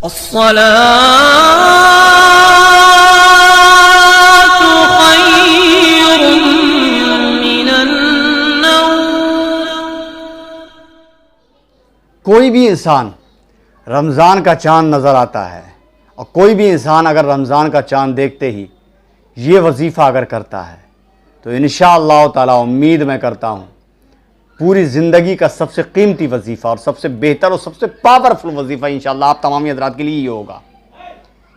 कोई भी इंसान रमज़ान का चाँद नज़र आता है और कोई भी इंसान अगर रमज़ान का चाँद देखते ही ये वजीफ़ा अगर करता है तो इंशाअल्लाह ताला उम्मीद मैं करता हूँ पूरी ज़िंदगी का सबसे कीमती वजीफ़ा और सबसे बेहतर और सबसे पावरफुल वजीफ़ा इंशाअल्लाह आप तमामी हज़रात के लिए ये होगा,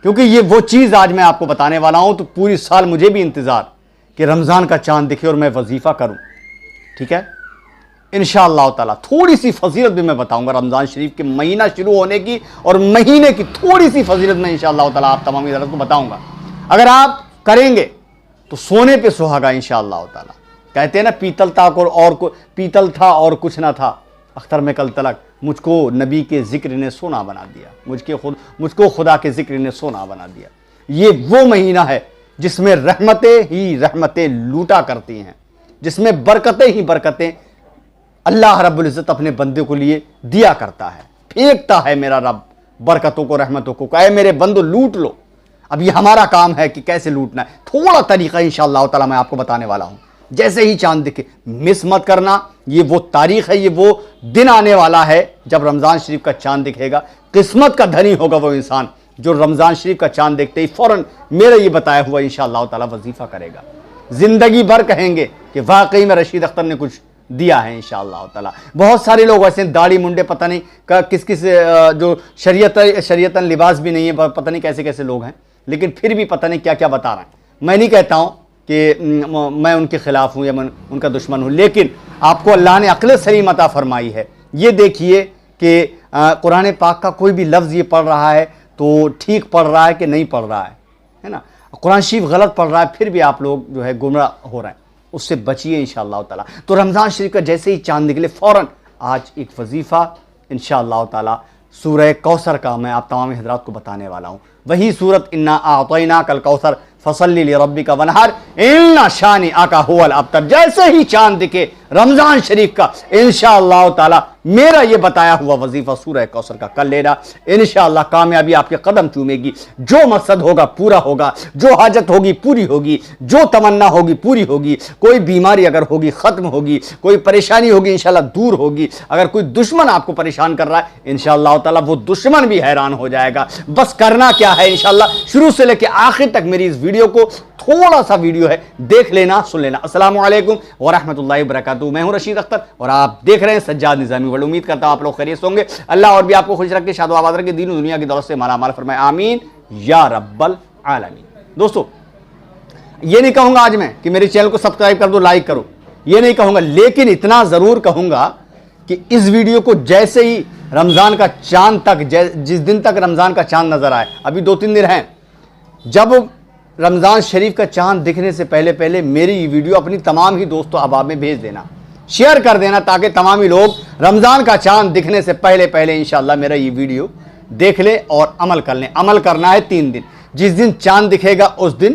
क्योंकि ये वो चीज़ आज मैं आपको बताने वाला हूँ। तो पूरी साल मुझे भी इंतज़ार कि रमज़ान का चाँद दिखे और मैं वजीफ़ा करूँ, ठीक है। इंशाअल्लाह ताला थोड़ी सी फजीलत भी मैं बताऊंगा रमज़ान शरीफ के महीना शुरू होने की और महीने की थोड़ी सी फजीलत मैं इंशाअल्लाह ताला आप तमामी हज़रात को बताऊंगा। अगर आप करेंगे तो सोने पे सुहागा इंशाअल्लाह ताला। कहते हैं ना पीतल ताक और पीतल था और कुछ ना था, अख्तर में कल तलक, मुझको नबी के ज़िक्र ने सोना बना दिया, मुझको खुदा के ज़िक्र ने सोना बना दिया। ये वो महीना है जिसमें रहमतें ही रहमतें लूटा करती हैं, जिसमें बरकतें ही बरकतें अल्लाह रब्बुल इज़्ज़त अपने बंदे को लिए दिया करता है, फेंकता है मेरा रब बरकतों को रहमतों को, कहे मेरे बंदो लूट लो। अब ये हमारा काम है कि कैसे लूटना है, थोड़ा तरीका इंशाअल्लाह ताला मैं आपको बताने वाला हूँ। जैसे ही चांद दिखे मिस मत करना, ये वो तारीख है, ये वो दिन आने वाला है जब रमज़ान शरीफ का चांद दिखेगा। किस्मत का धनी होगा वो इंसान जो रमज़ान शरीफ का चांद देखते ही फ़ौरन मेरा ये बताया हुआ इंशाअल्लाह ताला वजीफ़ा करेगा। ज़िंदगी भर कहेंगे कि वाकई में रशीद अख्तर ने कुछ दिया है इंशाअल्लाह ताला। बहुत सारे लोग ऐसे दाढ़ी मुंडे पता नहीं किस किस जो शरीयतन लिबास भी नहीं है, पता नहीं कैसे कैसे लोग हैं, लेकिन फिर भी पता नहीं क्या क्या बता रहे हैं। मैं नहीं कहता हूँ कि मैं उनके ख़िलाफ़ हूँ या मैं उनका दुश्मन हूँ, लेकिन आपको अल्लाह ने अक्ल सलीम अता फरमाई है। ये देखिए कि कुरान पाक का कोई भी लफ्ज़ ये पढ़ रहा है तो ठीक पढ़ रहा है कि नहीं पढ़ रहा है ना। कुरान शरीफ गलत पढ़ रहा है फिर भी आप लोग जो है गुमराह हो रहे हैं, उससे बचिए इंशाअल्लाह ताला। तो रमज़ान शरीफ का जैसे ही चांद निकले फ़ौरन आज एक वजीफ़ा इंशाअल्लाह ताला सूरह कौसर का मैं आप तमाम हज़रात को बताने वाला हूँ। वही सूरत इन्ना आतैना कल कौसर फसल्ली लिरब्बिका वनहर इन्ना शानी आका हुवल अब्तर। जैसे ही चांद दिखे रमज़ान शरीफ का इंशाअल्लाह ताला मेरा ये बताया हुआ वजीफ़ा सूरह कौसर का कर लेना, इंशाअल्लाह कामयाबी आपके कदम चूमेगी। जो मकसद होगा पूरा होगा, जो हाजत होगी पूरी होगी, जो तमन्ना होगी पूरी होगी। कोई बीमारी अगर होगी ख़त्म होगी, कोई परेशानी होगी इंशाअल्लाह दूर होगी। अगर कोई दुश्मन आपको परेशान कर रहा है इंशाअल्लाह ताला वो दुश्मन भी हैरान हो जाएगा। बस करना क्या है इंशाअल्लाह शुरू से लेकर आखिर तक मेरी इस वीडियो को, थोड़ा सा वीडियो है, देख लेना सुन लेना। अस्सलामु अलैकुम व रहमतुल्लाहि व बरकातुहू। मैं हूं रशीद अख्तर और आप देख रहे हैं सज्जाद निज़ामी वर्ल्ड। उम्मीद करता हूं आप लोग खैरियत होंगे। अल्लाह और भी आपको खुश रखे, शादो आबाद रखे, दीन और दुनिया की दौलत से मालामाल फरमाए, आमीन या रब्बल आलमीन। दोस्तों ये नहीं कहूंगा आज मैं कि मेरे चैनल को सब्सक्राइब कर दो, लाइक करो, ये नहीं कहूंगा, लेकिन इतना जरूर कहूंगा कि इस वीडियो को जैसे ही रमज़ान का चांद तक, जिस दिन तक रमज़ान का चांद नजर आए, अभी 2-3 दिन हैं, जब रमज़ान शरीफ का चांद दिखने से पहले पहले मेरी ये वीडियो अपनी तमाम ही दोस्तों अहबाब में भेज देना, शेयर कर देना, ताकि तमाम ही लोग रमज़ान का चांद दिखने से पहले पहले इंशाअल्लाह मेरा ये वीडियो देख लें और अमल कर लें। अमल करना है 3 दिन, जिस दिन चांद दिखेगा उस दिन,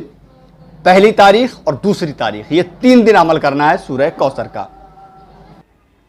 पहली तारीख और दूसरी तारीख, ये 3 दिन अमल करना है सूरह कौसर का।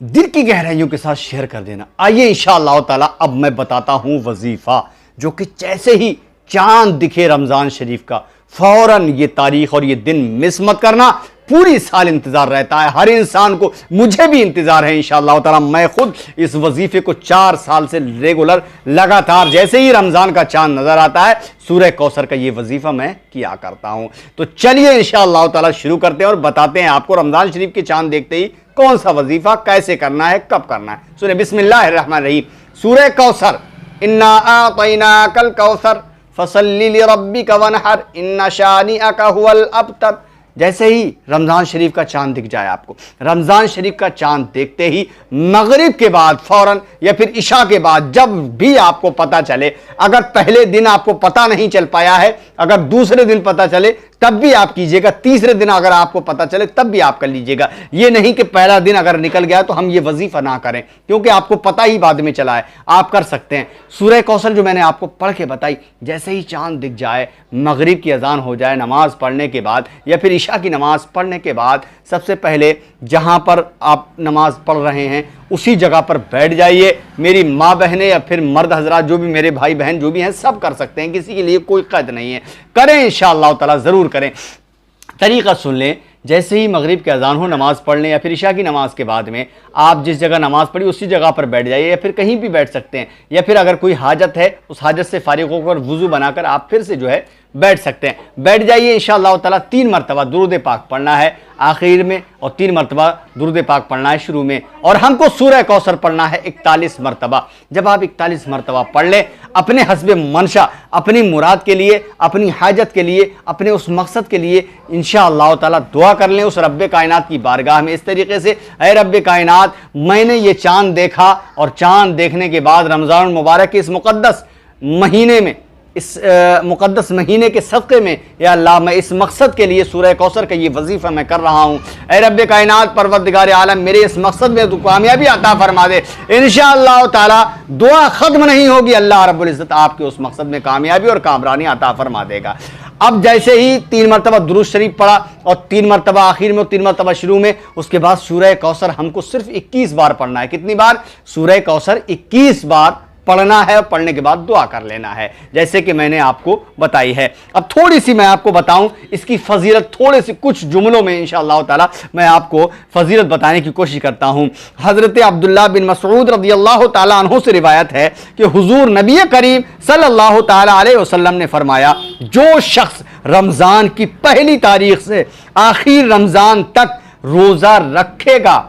दिल की गहराइयों के साथ शेयर कर देना। आइए इंशाअल्लाह ताला अब मैं बताता हूं वजीफा, जो कि जैसे ही चांद दिखे रमज़ान शरीफ का फौरन ये तारीख और ये दिन मिस मत करना। पूरी साल इंतजार रहता है हर इंसान को, मुझे भी इंतजार है इंशाअल्लाह ताला। मैं खुद इस वजीफे को 4 साल से रेगुलर लगातार जैसे ही रमज़ान का चांद नजर आता है सूरह कौसर का ये वजीफा मैं किया करता हूं। तो चलिए इंशाअल्लाह ताला शुरू करते हैं और बताते हैं आपको रमज़ान शरीफ के चांद देखते ही कौन सा वजीफा कैसे करना है, कब करना है। सुने बिस्मिल्लाहिर्रहमानिर्रहीम। सूरह कौसर इन्ना आतैनाकल कौसर फसल्ली लिरब्बिका वनहर इन्ना शानिअका हुवल अब्तर। जैसे ही रमज़ान शरीफ का चांद दिख जाए आपको, रमज़ान शरीफ का चांद देखते ही मगरिब के बाद फौरन या फिर इशा के बाद, जब भी आपको पता चले, अगर पहले दिन आपको पता नहीं चल पाया है, अगर दूसरे दिन पता चले तब भी आप कीजिएगा, तीसरे दिन अगर आपको पता चले तब भी आप कर लीजिएगा। ये नहीं कि पहला दिन अगर निकल गया तो हम ये वजीफा ना करें, क्योंकि आपको पता ही बाद में चला है, आप कर सकते हैं। सूरह कौसर जो मैंने आपको पढ़ के बताई, जैसे ही चांद दिख जाए, मगरिब की अजान हो जाए नमाज पढ़ने के बाद या फिर इशा की नमाज पढ़ने के बाद, सबसे पहले जहां पर आप नमाज पढ़ रहे हैं उसी जगह पर बैठ जाइए। मेरी माँ बहनें या फिर मर्द हजरात जो भी मेरे भाई बहन जो भी हैं सब कर सकते हैं, किसी के लिए कोई कैद नहीं है, करें इंशाअल्लाह ताला, ज़रूर करें। तरीक़ा सुन लें, जैसे ही मगरिब की अजान हो नमाज़ पढ़ लें या फिर इशा की नमाज़ के बाद में आप जिस जगह नमाज़ पढ़ी उसी जगह पर बैठ जाइए, या फिर कहीं भी बैठ सकते हैं, या फिर अगर कोई हाजत है उस हाजत से फारिग होकर वुज़ू बनाकर आप फिर से जो है बैठ सकते हैं। बैठ जाइए, इंशाअल्लाह ताला 3 मरतबा दुरूद पाक पढ़ना है आखिर में और 3 मरतबा दुरूद पाक पढ़ना है शुरू में, और हमको सूरह कौसर पढ़ना है 41 मरतबा। जब आप 41 मरतबा पढ़ लें, अपने हस्बे मनशा, अपनी मुराद के लिए, अपनी हाजत के लिए, अपने उस मकसद के लिए इंशाअल्लाह ताला दुआ कर लें उस रब्बे कायनात की बारगाह में इस तरीके से, ऐ रब्बे कायनात, मैंने ये चाँद देखा और चाँद देखने के बाद रमज़ान मुबारक के इस मुक़द्दस महीने में, इस मुक़द्दस महीने के सदक़े में, या अल्लाह मैं इस मकसद के लिए सूरह कौसर का ये वजीफ़ा मैं कर रहा हूँ। ऐ रब्बे कायनात, परवरदिगार आलम, मेरे इस मकसद में तू कामयाबी अता फरमा दे। इंशाअल्लाह ताला दुआ ख़त्म नहीं होगी, अल्लाह रब्बुल इज़्ज़त आपके उस मकसद में कामयाबी और कामरानी अता फरमा देगा। अब जैसे ही 3 मरतबा दुरूद शरीफ पढ़ा और 3 मरतबा आखिर में और 3 मरतबा शुरू में, उसके बाद सूरह कौसर हमको सिर्फ 21 बार पढ़ना है। कितनी बार? सूरह कौसर 21 बार पढ़ना है, और पढ़ने के बाद दुआ कर लेना है जैसे कि मैंने आपको बताई है। अब थोड़ी सी मैं आपको बताऊं इसकी फजीलत, थोड़े से कुछ जुमलों में इंशाअल्लाह ताला मैं आपको फजीलत बताने की कोशिश करता हूं। हज़रत अब्दुल्लाह बिन मसऊद रज़ियल्लाहु ताला अन्हु से रिवायत है कि हुजूर नबी करीम सल्लल्लाहु ताला अलैहि वसल्लम ने फरमाया, जो शख्स रमज़ान की पहली तारीख से आखिर रमज़ान तक रोज़ा रखेगा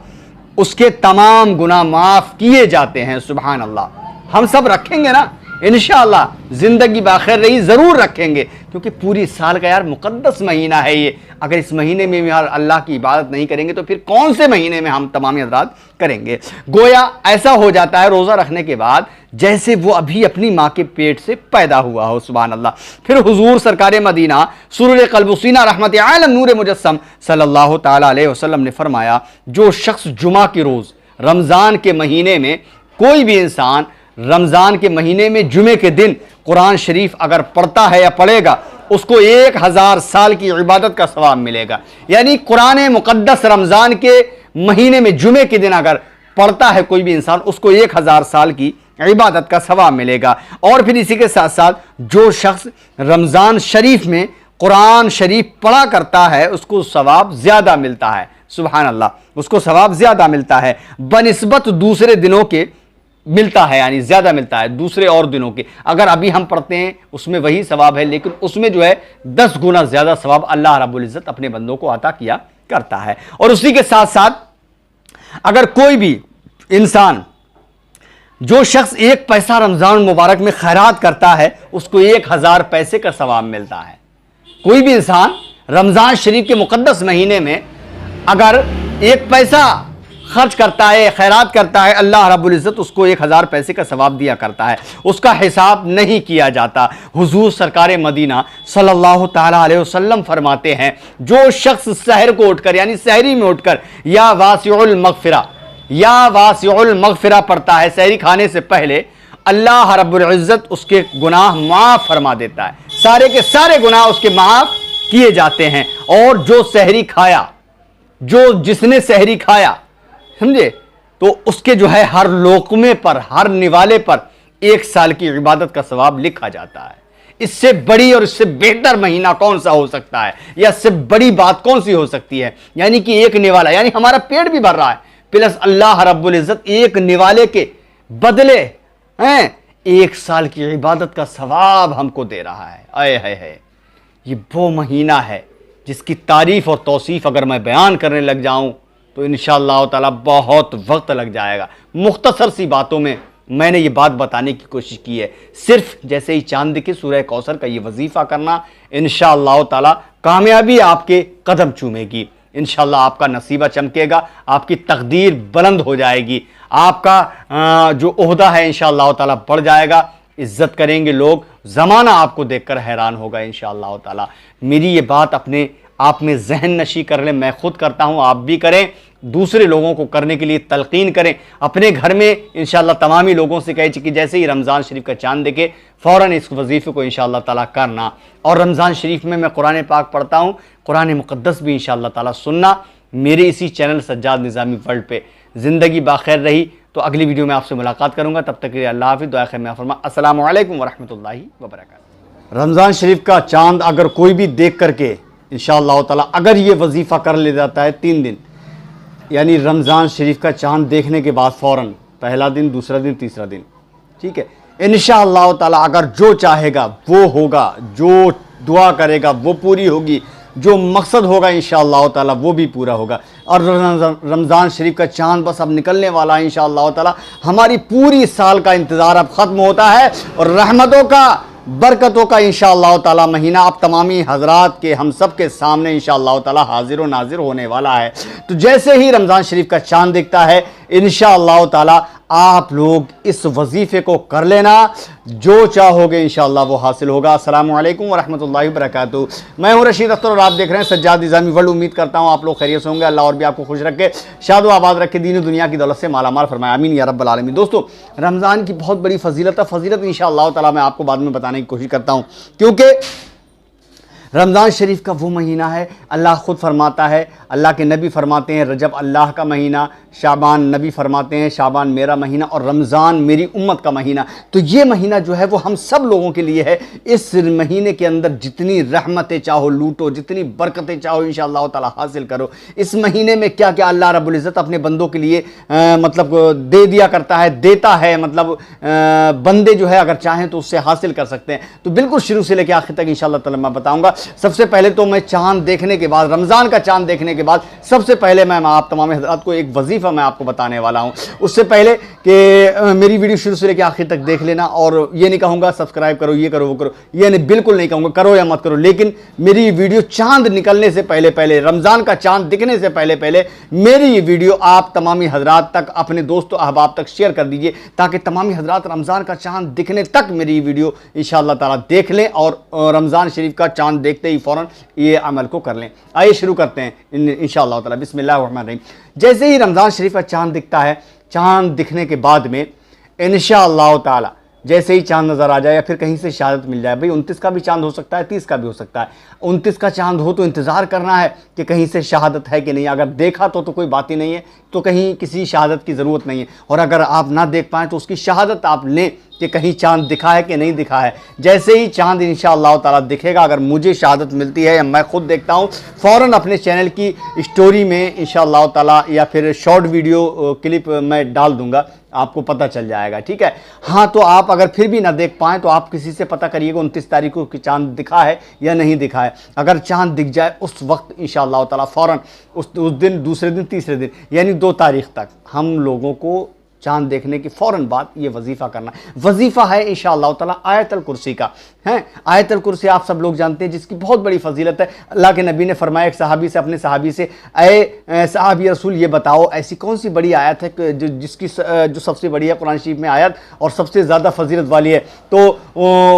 उसके तमाम गुनाह माफ़ किए जाते हैं। सुभान अल्लाह। हम सब रखेंगे ना इंशाअल्लाह, जिंदगी बाखैर रही ज़रूर रखेंगे, क्योंकि पूरी साल का यार मुक़द्दस महीना है ये। अगर इस महीने में यार अल्लाह की इबादत नहीं करेंगे तो फिर कौन से महीने में हम तमाम हज़रात करेंगे। गोया ऐसा हो जाता है रोज़ा रखने के बाद जैसे वो अभी अपनी माँ के पेट से पैदा हुआ हो। सुभान अल्लाह। फिर हुजूर सरकार मदीना सुरूर क़ल्ब सीना रहमत आलम नूर मुजस्सम सल्लल्लाहु ताला अलैहि वसल्लम ने फरमाया, जो शख्स जुमा के रोज़ रमज़ान के महीने में, कोई भी इंसान रमज़ान के महीने में जुमे के दिन कुरान शरीफ अगर पढ़ता है या पढ़ेगा, उसको 1000 साल की इबादत का सवाब मिलेगा। यानी कुरान मुक़द्दस रमज़ान के महीने में जुमे के दिन अगर पढ़ता है कोई भी इंसान, उसको 1000 साल की इबादत का सवाब मिलेगा। और फिर इसी के साथ साथ जो शख्स रमज़ान शरीफ में कुरान शरीफ पढ़ा करता है उसको सवाब ज़्यादा मिलता है। सुभान अल्लाह, उसको सवाब ज़्यादा मिलता है बनिस्बत दूसरे दिनों के मिलता है, यानी ज़्यादा मिलता है दूसरे और दिनों के। अगर अभी हम पढ़ते हैं उसमें वही सवाब है, लेकिन उसमें जो है 10 गुना ज़्यादा सवाब अल्लाह रब्बुल इज़्ज़त अपने बंदों को अता किया करता है। और उसी के साथ साथ अगर कोई भी इंसान, जो शख्स 1 पैसा रमज़ान मुबारक में खैरात करता है उसको 1000 पैसे का सवाब मिलता है। कोई भी इंसान रमज़ान शरीफ के मुक़द्दस महीने में अगर 1 पैसा खर्च करता है, खैरात करता है, अल्लाह रब्बुल इज़्ज़त उसको 1000 पैसे का सवाब दिया करता है, उसका हिसाब नहीं किया जाता। हुजूर सरकार मदीना सल्लल्लाहु ताला अलैहि वसल्लम फरमाते हैं, जो शख्स सहर को उठकर यानी सहरी में उठकर या वासिउल मग़फ़िरा या वासिउल मग़फ़िरा पढ़ता है सहरी खाने से पहले, अल्लाह रब्बुल इज़्ज़त उसके गुनाह माफ़ फरमा देता है, सारे के सारे गुनाह उसके माफ़ किए जाते हैं। और जो सहरी खाया, जिसने सहरी खाया, समझे, तो उसके जो है हर लोकमे पर, हर निवाले पर 1 साल की इबादत का सवाब लिखा जाता है। इससे बड़ी और इससे बेहतर महीना कौन सा हो सकता है, या इससे बड़ी बात कौन सी हो सकती है। यानी कि एक निवाला, यानी हमारा पेट भी भर रहा है, प्लस अल्लाह रब्बुल इज़्ज़त एक निवाले के बदले 1 साल की इबादत का सवाब हमको दे रहा है। आए है, ये वो महीना है जिसकी तारीफ़ और तौसीफ़ अगर मैं बयान करने लग जाऊं तो इंशाअल्लाह ताला बहुत वक्त लग जाएगा। मुख्तसर सी बातों में मैंने ये बात बताने की कोशिश की है। सिर्फ जैसे ही चांद के सूरह कौसर का ये वजीफ़ा करना, इंशाअल्लाह ताला कामयाबी आपके कदम चूमेगी। इंशाअल्लाह आपका नसीबा चमकेगा, आपकी तकदीर बुलंद हो जाएगी, आपका जो ओहदा है इंशाअल्लाह ताला बढ़ जाएगा, इज़्ज़त करेंगे लोग, ज़माना आपको देखकर हैरान होगा इंशाअल्लाह ताला। मेरी ये बात अपने आप में जहन नशी कर लें, मैं खुद करता हूँ, आप भी करें, दूसरे लोगों को करने के लिए तलकीन करें। अपने घर में इंशाअल्लाह तमामी लोगों से कहे कि जैसे ही रमज़ान शरीफ का चांद देखे फ़ौरन इस वजीफ़े को इंशाअल्लाह ताला करना। और रमज़ान शरीफ में मैं कुरान पाक पढ़ता हूँ, कुरान मुक़द्दस भी इंशाअल्लाह ताला सुनना। मेरे इसी चैनल सज्जाद निज़ामी वर्ल्ड पे ज़िंदगी बाखैर रही तो अगली वीडियो में आपसे मुलाकात करूँगा। तब तक के लिए अल्लाह हाफ़िज़, दुआ खैर में फरमा। अस्सलामु अलैकुम वरहमतुल्लाहि वबरकातुहू। रमज़ान शरीफ का चाँद अगर कोई भी देख करके इंशाअल्लाह ताला अगर ये वजीफ़ा कर ले जाता है 3 दिन, यानी रमज़ान शरीफ का चाँद देखने के बाद फ़ौरन पहला दिन, दूसरा दिन, तीसरा दिन, ठीक है, इंशाअल्लाह ताला अगर जो चाहेगा वो होगा, जो दुआ करेगा वो पूरी होगी, जो मकसद होगा इंशाअल्लाह ताला वो भी पूरा होगा। और रमज़ान शरीफ का चाँद बस अब निकलने वाला है इंशाअल्लाह ताला। हमारी पूरी साल का इंतज़ार अब ख़त्म होता है और रहमतों का, बरकतों का इंशाअल्लाह ताला महीना अब तमामी हज़रात के, हम सब के सामने इंशाअल्लाह ताला हाजिर व नाजिर होने वाला है। तो जैसे ही रमज़ान शरीफ का चाँद दिखता है इंशाअल्लाह ताला आप लोग इस वजीफ़े को कर लेना, जो चाहोगे इंशाअल्लाह वो हासिल होगा। अस्सलामु अलैकुम वरहमतुल्लाहि वबरकातुहू। मैं हूँ रशीद अख्तर और आप देख रहे हैं सज्जाद निज़ामी वर्ल्ड। उम्मीद करता हूँ आप लोग खैरियत से होंगे। अल्लाह और भी आपको खुश रखे, शाद व आबाद रखे, दीन दुनिया की दौलत से मालामाल फरमाए, आमीन या रब्बल आलमीन। दोस्तों, रमज़ान की बहुत बड़ी फजीलत है। फजीलत इंशाअल्लाह ताला मैं आपको बाद में बताने की कोशिश करता हूँ, क्योंकि रमज़ान शरीफ का वो महीना है, अल्लाह ख़ुद फरमाता है, अल्लाह के नबी फरमाते हैं रजब अल्लाह का महीना, शाबान नबी फरमाते हैं शाबान मेरा महीना और रमज़ान मेरी उम्मत का महीना। तो ये महीना जो है वो हम सब लोगों के लिए है। इस महीने के अंदर जितनी रहमतें चाहो लूटो, जितनी बरकतें चाहो इंशाअल्लाह ताला हासिल करो। इस महीने में क्या क्या अल्लाह रब्बुल इज़्ज़त अपने बंदों के लिए मतलब दे दिया करता है, देता है, मतलब बंदे जो है अगर चाहें तो उससे हासिल कर सकते हैं। तो बिल्कुल शुरू से लेकर आखिर तक इंशाअल्लाह ताला मैं बताऊँगा। सबसे पहले तो मैं चाँद देखने के बाद, रमज़ान का चाँद देखने के बाद सबसे पहले मैं आप तमाम हज़रात को एक वजीफ़ा मैं आपको बताने वाला हूँ। उससे पहले कि मेरी वीडियो शुरू से लेकर आखिर तक देख लेना, और ये नहीं कहूँगा सब्सक्राइब करो, ये करो, वो करो, ये नहीं, बिल्कुल नहीं कहूँगा, करो या मत करो, लेकिन मेरी वीडियो चाँद निकलने से पहले पहले, रमज़ान का चाँद दिखने से पहले पहले मेरी ये वीडियो आप तमामी हज़रात तक, अपने दोस्तों अहबाब तक शेयर कर दीजिए, ताकि तमामी हज़रात रमज़ान का चाँद दिखने तक मेरी वीडियो इंशाअल्लाह ताला देख लें और रमज़ान शरीफ का चाँद देखते ही फ़ौरन ये अमल को कर लें। आइए शुरू करते हैं इंशाअल्लाह ताला। बिस्मिल्लाहिर्रहमानिर्रहीम। जैसे ही रमज़ान शरीफ का चाँद दिखता है, चाँद दिखने के बाद में इंशाअल्लाह ताला जैसे ही चाँद नज़र आ जाए या फिर कहीं से शहादत मिल जाए, भाई 29 का भी चाँद हो सकता है, 30 का भी हो सकता है। 29 का चाँद हो तो इंतज़ार करना है कि कहीं से शहादत है कि नहीं। अगर देखा तो कोई बात ही नहीं है, तो कहीं किसी शहादत की ज़रूरत नहीं है। और अगर आप ना देख पाएँ तो उसकी शहादत आप लें कि कहीं चाँद दिखा है कि नहीं दिखा है। जैसे ही चाँद इंशाअल्लाह ताला दिखेगा, अगर मुझे शहादत मिलती है या मैं खुद देखता हूँ, फ़ौरन अपने चैनल की स्टोरी में इंशाअल्लाह ताला या फिर शॉर्ट वीडियो क्लिप मैं डाल दूँगा, आपको पता चल जाएगा, ठीक है। हाँ, तो आप अगर फिर भी ना देख पाएँ तो आप किसी से पता करिएगा 29 तारीख को कि चाँद दिखा है या नहीं दिखा है। अगर चाँद दिख जाए उस वक्त इंशाअल्लाह ताला फ़ौरन उस दिन, दूसरे दिन, तीसरे दिन, यानी 2 तारीख तक हम लोगों को चाँद देखने की फ़ौरन बाद ये वजीफ़ा करना। वजीफ़ा है इंशाअल्लाह ताला आयतल कुर्सी का, है। आयतल कुर्सी आप सब लोग जानते हैं जिसकी बहुत बड़ी फजीलत है। अल्लाह के नबी ने फरमाया एक सहाबी से, अपने सहाबी से, ऐ सहाबी रसूल ये बताओ ऐसी कौन सी बड़ी आयत है जो सबसे बड़ी है कुरान शरीफ में आयत और सबसे ज़्यादा फजीलत वाली है। तो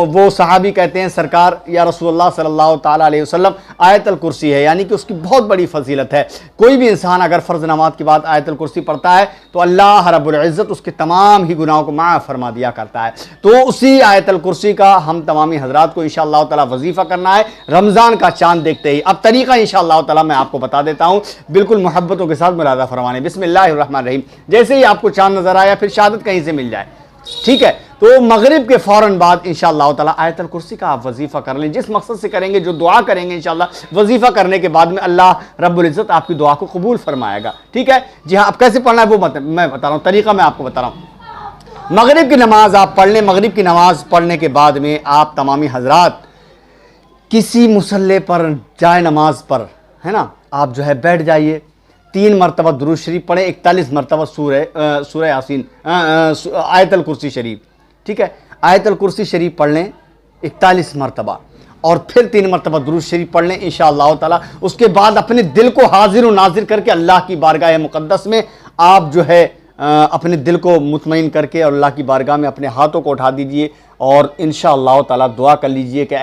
वो सहाबी कहते हैं सरकार या रसूलुल्लाह सल्लल्लाहु ताला अलैहि वसल्लम आयतल कुर्सी है, यानी कि उसकी बहुत बड़ी फजीलत है। कोई भी इंसान अगर फ़र्ज़ नमाज के बाद आयतल कुर्सी पढ़ता है तो अल्लाह रब्बुल इज़्ज़त उसके तमाम ही गुनाहों को माफ़ फरमा दिया करता है। तो उसी आयतल कुर्सी का हम तमामी हज़रात को इंशाअल्लाह ताला वजीफ़ा करना है रमज़ान का चाँद देखते ही। अब तरीक़ा इंशाअल्लाह ताला मैं आपको बता देता हूँ, बिल्कुल मोहब्बतों के साथ मुरादा फरमाने। बिस्मिल्लाहिर्रहमानिर्रहीम। जैसे ही आपको चाँद नज़र आया, फिर शहादत कहीं से मिल जाए, ठीक है, तो मगरिब के फ़ौरन बाद इंशाअल्लाह ताला आयतल कुर्सी का आप वजीफ़ा कर लें। जिस मकसद से करेंगे, जो दुआ करेंगे इंशाअल्लाह वजीफ़ा करने के बाद में अल्लाह रब्बुल इज़्ज़त आपकी दुआ को कबूल फरमाएगा, ठीक है। जी हाँ, अब कैसे पढ़ना है वो मैं बता रहा हूँ, तरीक़ा मैं आपको बता रहा हूँ। मगरिब की नमाज आप पढ़ लें। मगरिब की नमाज पढ़ने के बाद में आप तमामी हज़रात किसी मुसल्ले पर, जाए नमाज पर, है ना, आप जो है बैठ जाइए, 3 मरतबा दुरूद शरीफ पढ़ें, 41 मरतबा सूरह यासीन, आयतल कुर्सी शरीफ, ठीक है। आयतल कुर्सी शरीफ पढ़ लें 41 मरतबा और फिर 3 मरतबा दुरूद शरीफ पढ़ लें इंशाअल्लाह ताला। उसके बाद अपने दिल को हाजिर व नाजिर करके अल्लाह की बारगाह मुक़द्दस में आप जो है अपने दिल को मुतमईन करके और अल्लाह की बारगाह में अपने हाथों को उठा दीजिए और इंशाअल्लाह ताला दुआ कर लीजिए कि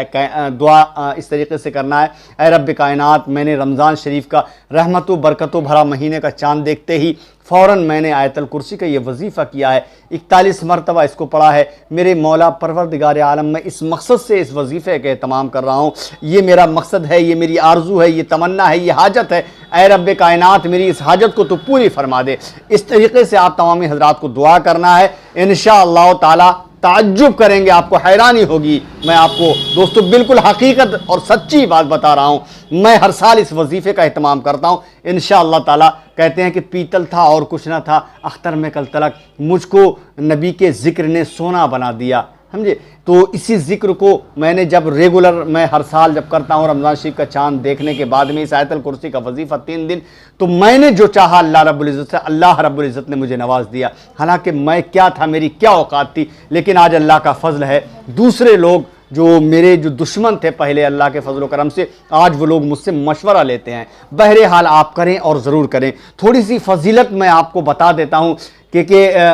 दुआ इस तरीके से करना है, ऐ रब्ब कायनात, मैंने रमज़ान शरीफ का रहमतों बरकतों भरा महीने का चाँद देखते ही फ़ौरन मैंने आयतल कुर्सी का ये वजीफ़ा किया है, 41 मरतबा इसको पढ़ा है। मेरे मौला परवरदिगार आलम, मैं इस मकसद से इस वजीफ़े के एहतमाम कर रहा हूँ, ये मेरा मकसद है, ये मेरी आरज़ू है, ये तमन्ना है, ये हाजत है। ऐ रब्बे कायनात, मेरी इस हाजत को तो पूरी फरमा दे। इस तरीके से आप तमामी हज़रात को दुआ करना है। इंशाअल्लाह ताला ताज्जुब करेंगे, आपको हैरानी होगी। मैं आपको दोस्तों बिल्कुल हकीकत और सच्ची बात बता रहा हूँ। मैं हर साल इस वजीफ़े का एहतमाम करता हूँ इंशाअल्लाह ताला। कहते हैं कि पीतल था और कुछ ना था, अख्तर में कल तलक, मुझको नबी के ज़िक्र ने सोना बना दिया, समझे। तो इसी ज़िक्र को मैंने जब रेगुलर, मैं हर साल जब करता हूँ रमज़ान शरीफ का चाँद देखने के बाद में इस आयतल कुर्सी का वजीफ़ा 3 दिन, तो मैंने जो चाहा अल्लाह रब्बुल इज़्ज़त से, अल्लाह रब्बुल इज़्ज़त ने मुझे नवाज दिया। हालांकि मैं क्या था, मेरी क्या औकात थी, लेकिन आज अल्लाह का फ़ज़ल है। दूसरे लोग जो मेरे जो दुश्मन थे पहले, अल्लाह के फजल करम से आज वो लोग मुझसे मशवरा लेते हैं। बहरहाल आप करें और ज़रूर करें। थोड़ी सी फजीलत मैं आपको बता देता हूँ कि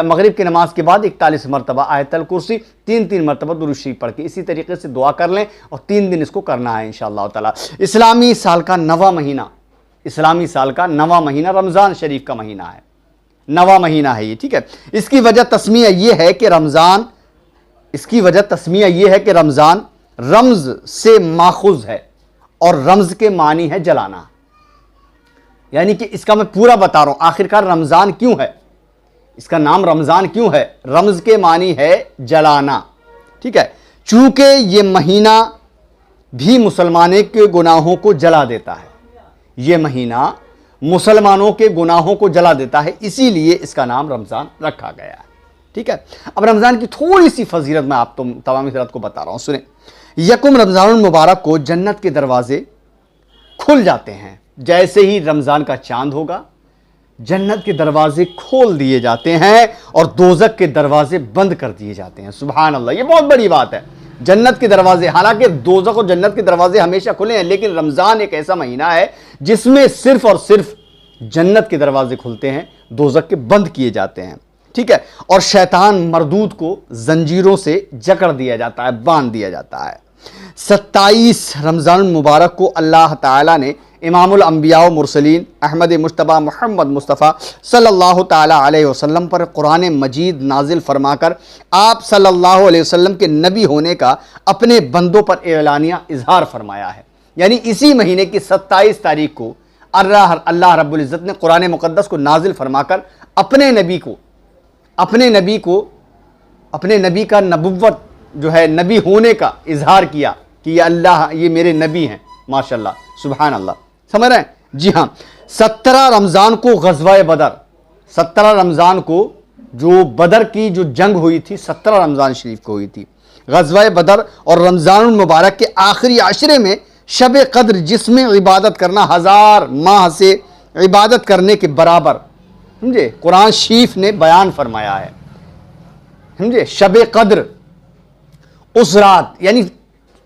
मगरिब की नमाज के बाद 41 मरतबा आयतल कुर्सी, 3 मरतबा दुरूद शरीफ पढ़ के इसी तरीके से दुआ कर लें और 3 दिन इसको करना है इंशाअल्लाह ताला। इस्लामी साल का नवा महीना, इस्लामी साल का नवा महीना रमज़ान शरीफ का महीना है, नवा महीना है ये, ठीक है। इसकी वजह तस्मिया ये है कि रमज़ान, इसकी वजह तस्मिया यह है कि रमज़ान रम्ज़ से माखुज़ है और रम्ज़ के मानी है जलाना। यानी कि इसका मैं पूरा बता रहा हूं, आखिरकार रमज़ान क्यों है, इसका नाम रमज़ान क्यों है। रम्ज़ के मानी है जलाना, ठीक है। चूंकि ये महीना भी मुसलमानों के गुनाहों को जला देता है, ये महीना मुसलमानों के गुनाहों को जला देता है, इसीलिए इसका नाम रमज़ान रखा गया है, ठीक है। अब रमज़ान की थोड़ी सी फजीलत मैं आप तमाम हज़रात को बता रहा हूँ, सुने। यकुम रमज़ानुल मुबारक को जन्नत के दरवाजे खुल जाते हैं। जैसे ही रमज़ान का चांद होगा, जन्नत के दरवाजे खोल दिए जाते हैं और दोज़ख के दरवाजे बंद कर दिए जाते हैं। सुभान अल्लाह, ये बहुत बड़ी बात है। जन्नत के दरवाजे, हालांकि दोज़ख और जन्नत के दरवाजे हमेशा खुले हैं, लेकिन रमज़ान एक ऐसा महीना है जिसमें सिर्फ और सिर्फ जन्नत के दरवाजे खुलते हैं, दोज़ख के बंद किए जाते हैं, ठीक है। और शैतान मरदूद को जंजीरों से जकड़ दिया जाता है, बांध दिया जाता है। 27 रमज़ान मुबारक को अल्लाह ताला ने इमामुल अंबिया व मुरसलीन अहमद मुश्तबा मोहम्मद मुस्तफ़ा सल्लल्लाहु ताला अलैहि वसल्लम पर कुरान मजीद नाजिल फरमाकर आप सल्लल्लाहु अलैहि वसल्लम के नबी होने का अपने बंदों पर एलानिया इजहार फरमाया है। यानी इसी महीने की 27 तारीख को अल्लाह रब्बुल इज़्ज़त ने कुरान मुक़द्दस को नाजिल फरमाकर अपने नबी का नबुव्वत जो है, नबी होने का इजहार किया कि ये अल्लाह, ये मेरे नबी हैं। माशाल्लाह, सुभान अल्लाह, समझ रहे हैं। जी हाँ, 17 रमज़ान को ग़ज़वा बदर, 17 रमज़ान को जो बदर की जो जंग हुई थी, 17 रमज़ान शरीफ को हुई थी ग़ज़वा बदर। और रमज़ानुल मुबारक के आखिरी आशरे में शब क़द्र, जिसमें इबादत करना 1000 माह से इबादत करने के बराबर, समझे, कुरान शरीफ ने बयान फरमाया है, समझे। शब क़द्र उस रात, यानी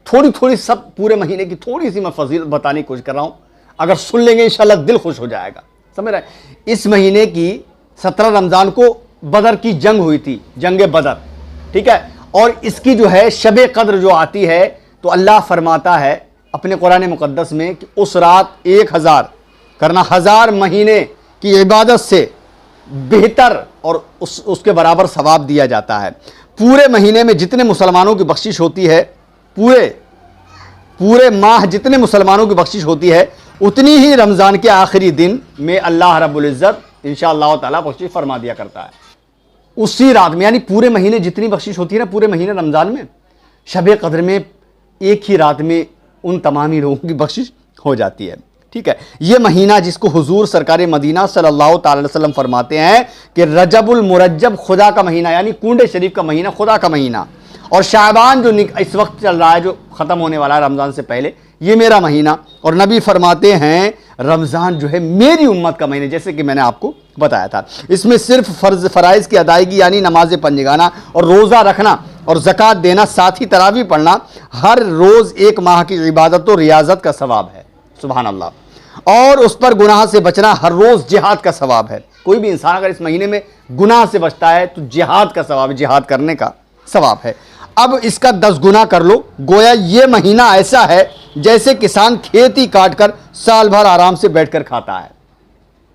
थोड़ी थोड़ी, सब पूरे महीने की थोड़ी सी मैं फजीलत बताने की कोशिश कर रहा हूं, अगर सुन लेंगे इंशाल्लाह दिल खुश हो जाएगा, समझ रहे हैं। इस महीने की 17 रमज़ान को बदर की जंग हुई थी, जंग बदर, ठीक है। और इसकी जो है शब क़द्र जो आती है, तो अल्लाह फरमाता है अपने कुरान मुक़द्दस में कि उस रात 1000 करना 1000 महीने की इबादत से बेहतर और उसके बराबर सवाब दिया जाता है। पूरे महीने में जितने मुसलमानों की बख्शिश होती है, पूरे माह जितने मुसलमानों की बख्शिश होती है, उतनी ही रमज़ान के आखिरी दिन में अल्लाह रब्बुल इज़्ज़त इंशाअल्लाह ताला बख्शिश फरमा दिया करता है उसी रात में। यानी पूरे महीने जितनी बख्शिश होती है ना, पूरे महीने रमज़ान में, शब क़द्र में एक ही रात में उन तमामी लोगों की बख्शिश हो जाती है, ठीक है। ये महीना जिसको हुजूर सरकार मदीना सल्लल्लाहु ताला अलैहि वसल्लम फरमाते हैं कि रजबुल मुरज्जब, खुदा का महीना, यानी कुंडे शरीफ का महीना, खुदा का महीना। और शाबान जो इस वक्त चल रहा है, जो ख़त्म होने वाला है रमज़ान से पहले, ये मेरा महीना। और नबी फरमाते हैं रमज़ान जो है मेरी उम्मत का महीना, जैसे कि मैंने आपको बताया था। इसमें सिर्फ फ़राइज़ की अदायगी यानी नमाज पंजगाना और रोज़ा रखना और ज़कात देना, साथ ही तरावी पढ़ना, हर रोज़ 1 माह की इबादत और रियाजत का सवाब है। सुभान अल्लाह। और उस पर गुनाह से बचना हर रोज़ जिहाद का सवाब है। कोई भी इंसान अगर इस महीने में गुनाह से बचता है तो जिहाद का सवाब है, जिहाद करने का सवाब है। अब इसका 10 गुना कर लो। गोया ये महीना ऐसा है जैसे किसान खेती काट कर साल भर आराम से बैठकर खाता है।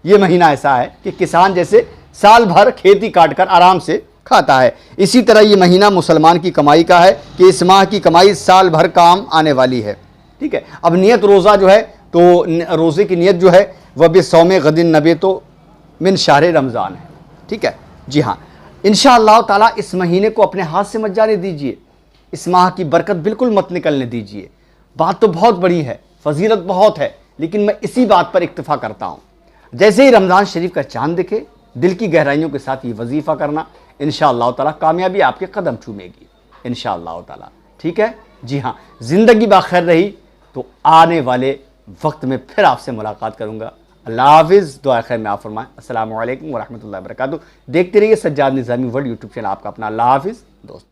ये महीना ऐसा है कि किसान जैसे साल भर खेती काटकर आराम से खाता है। इसी तरह ये महीना मुसलमान की कमाई का है कि इस माह की कमाई साल भर काम आने वाली है। ठीक है, अब नियत रोज़ा जो है, तो रोज़े की नियत जो है वह बेसौमे गदिन नबे तो मिन शहर रमज़ान है। ठीक है जी हाँ, इंशाअल्लाह ताला इस महीने को अपने हाथ से मत जाने दीजिए, इस माह की बरकत बिल्कुल मत निकलने दीजिए। बात तो बहुत बड़ी है, फजीलत बहुत है, लेकिन मैं इसी बात पर इक्तफा करता हूँ, जैसे ही रमज़ान शरीफ का चांद दिखे दिल की गहराइयों के साथ ये वजीफ़ा करना, इंशाअल्लाह ताला कामयाबी आपके कदम चूमेगी इंशाअल्लाह ताला। ठीक है जी हाँ, ज़िंदगी बाखैर रही तो आने वाले वक्त में फिर आपसे मुलाकात करूँगा। अल्लाह हाफ़िज़, दुआ खैर में आप फरमाएं। अस्सलामु अलैकुम व रहमतुल्लाहि व बरकातुहू। देखते रहिए सज्जाद निज़ामी वर्ल्ड यूट्यूब चैनल आपका अपना। अल्लाह हाफ़िज़ दोस्तों।